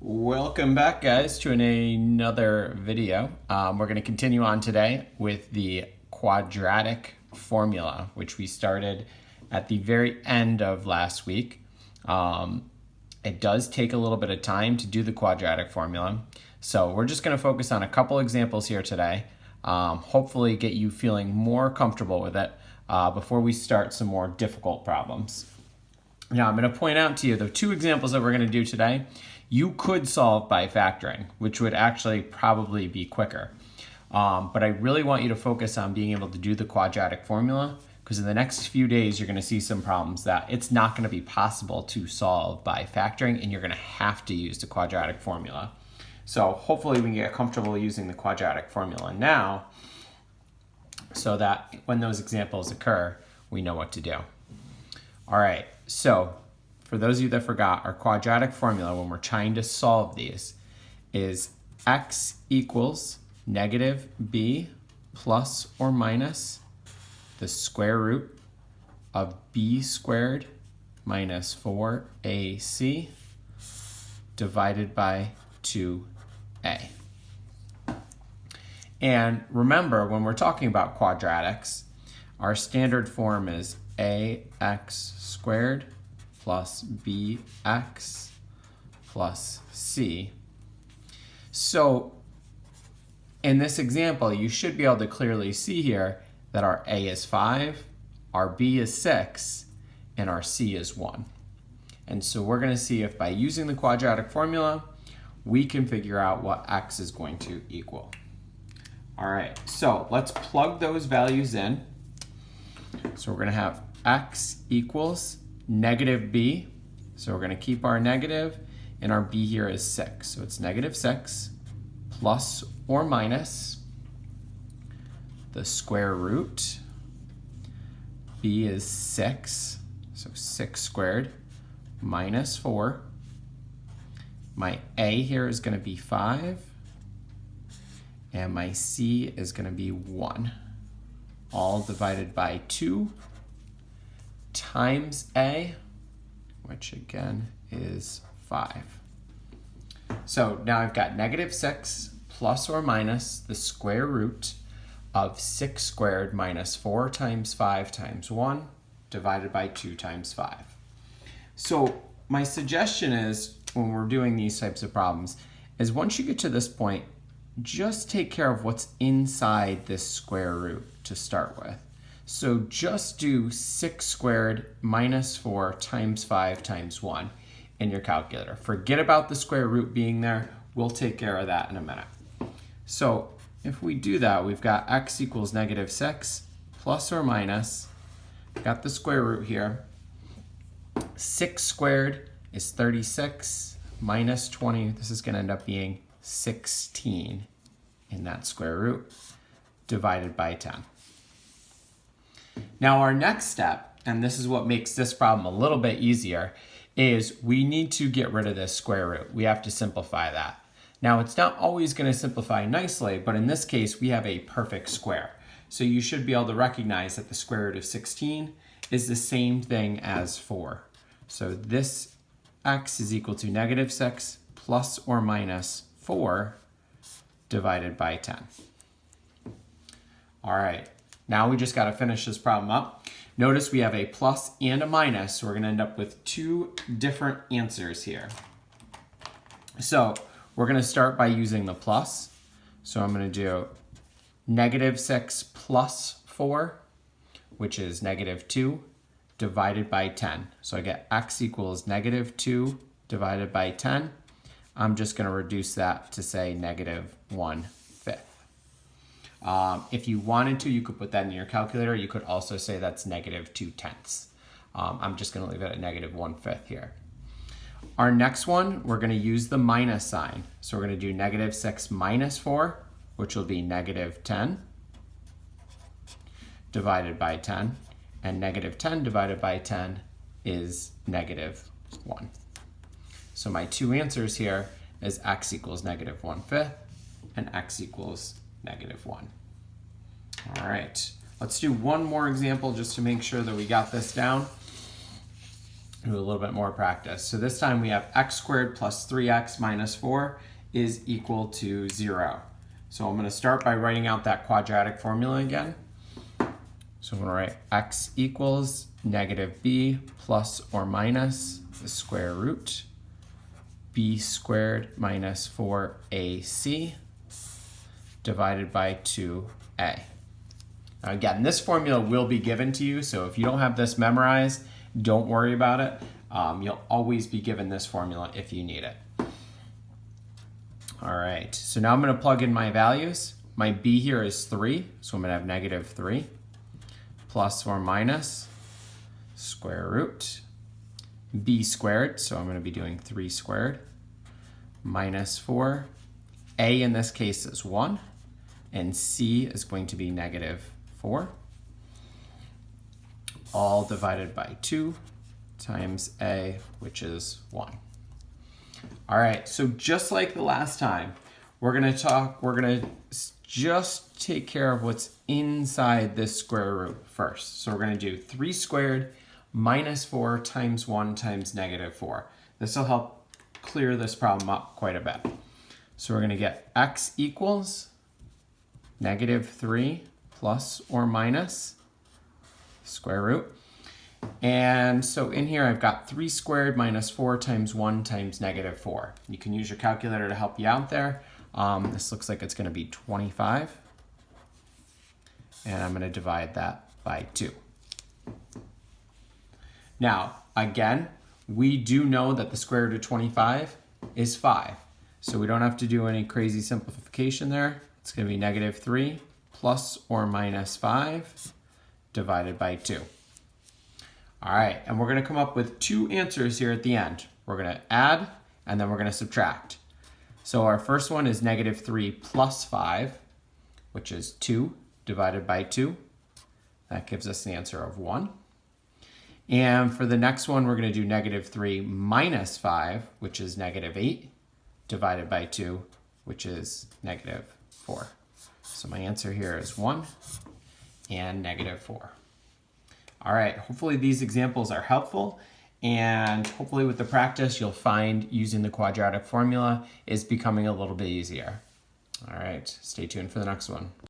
Welcome back, guys, to another video. We're going to continue on today with the quadratic formula, which we started at the very end of last week. It does take a little bit of time to do the quadratic formula, so we're just going to focus on a couple examples here today, hopefully get you feeling more comfortable with it before we start some more difficult problems. Now, I'm going to point out to you the two examples that we're going to do today. You could solve by factoring, which would actually probably be quicker. But I really want you to focus on being able to do the quadratic formula, because in the next few days, you're going to see some problems that it's not going to be possible to solve by factoring, and you're going to have to use the quadratic formula. So hopefully we can get comfortable using the quadratic formula now, so that when those examples occur, we know what to do. All right, so for those of you that forgot, our quadratic formula when we're trying to solve these is x equals negative b plus or minus the square root of b squared minus 4ac divided by 2a. And remember, when we're talking about quadratics, our standard form is ax squared plus bx plus c. So in this example, you should be able to clearly see here that our a is 5, our b is 6, and our c is 1. And so we're going to see if by using the quadratic formula, we can figure out what x is going to equal. All right, so let's plug those values in. So we're going to have x equals negative b, so we're going to keep our negative, and our b here is 6. So it's negative 6 plus or minus the square root. B is 6, so 6 squared minus 4. My a here is going to be 5, and my c is going to be 1, all divided by 2 times a, which again is 5. So now I've got negative 6 plus or minus the square root of 6 squared minus 4 times 5 times 1 divided by 2 times 5. So my suggestion is, when we're doing these types of problems, is once you get to this point, just take care of what's inside this square root to start with. So just do 6 squared minus 4 times 5 times 1 in your calculator. Forget about the square root being there. We'll take care of that in a minute. So if we do that, we've got x equals negative 6 plus or minus, got the square root here. 6 squared is 36 minus 20. This is going to end up being 16 in that square root divided by 10. Now our next step, and this is what makes this problem a little bit easier, is we need to get rid of this square root. We have to simplify that. Now it's not always going to simplify nicely, but in this case we have a perfect square. So you should be able to recognize that the square root of 16 is the same thing as 4. So this x is equal to negative 6 plus or minus 4 divided by 10. All right. Now we just got to finish this problem up. Notice we have a plus and a minus, so we're going to end up with two different answers here. So we're going to start by using the plus. So I'm going to do negative 6 plus 4, which is negative 2, divided by 10. So I get x equals negative 2 divided by 10. I'm just going to reduce that to say negative 1/5. If you wanted to, you could put that in your calculator. You could also say that's negative 2/10. I'm just going to leave it at negative 1/5 here. Our next one, we're going to use the minus sign. So we're going to do negative 6 minus 4, which will be negative 10 divided by 10. And negative 10 divided by 10 is negative 1. So my two answers here is x equals negative 1/5 and x equals negative 1. All right, let's do one more example just to make sure that we got this down. do a little bit more practice. So this time we have x squared plus 3x minus 4 is equal to 0. So I'm going to start by writing out that quadratic formula again. So I'm going to write x equals negative b plus or minus the square root b squared minus 4ac divided by 2a. Now again, this formula will be given to you, so if you don't have this memorized, don't worry about it. You'll always be given this formula if you need it. All right, so now I'm going to plug in my values. My b here is 3, so I'm going to have negative 3 plus or minus square root b squared, so I'm going to be doing 3 squared, minus 4. A in this case is 1, and c is going to be negative 4, all divided by 2 times a, which is 1. All right, so just like the last time, we're gonna just take care of what's inside this square root first. So we're gonna do 3 squared minus 4 times 1 times negative 4. This will help clear this problem up quite a bit. So we're gonna get x equals negative 3 plus or minus square root. And so in here I've got 3 squared minus 4 times 1 times negative 4. You can use your calculator to help you out there. This looks like it's going to be 25. And I'm going to divide that by 2. Now, again, we do know that the square root of 25 is 5. So we don't have to do any crazy simplification there. It's going to be negative 3 plus or minus 5 divided by 2. All right, and we're going to come up with 2 answers here at the end. We're going to add, and then we're going to subtract. So our first one is negative 3 plus 5, which is 2 divided by 2. That gives us the answer of 1. And for the next one, we're going to do negative 3 minus 5, which is negative 8, divided by 2, which is negative 4. So my answer here is 1 and negative 4. All right, hopefully these examples are helpful, and hopefully with the practice you'll find using the quadratic formula is becoming a little bit easier. All right, stay tuned for the next one.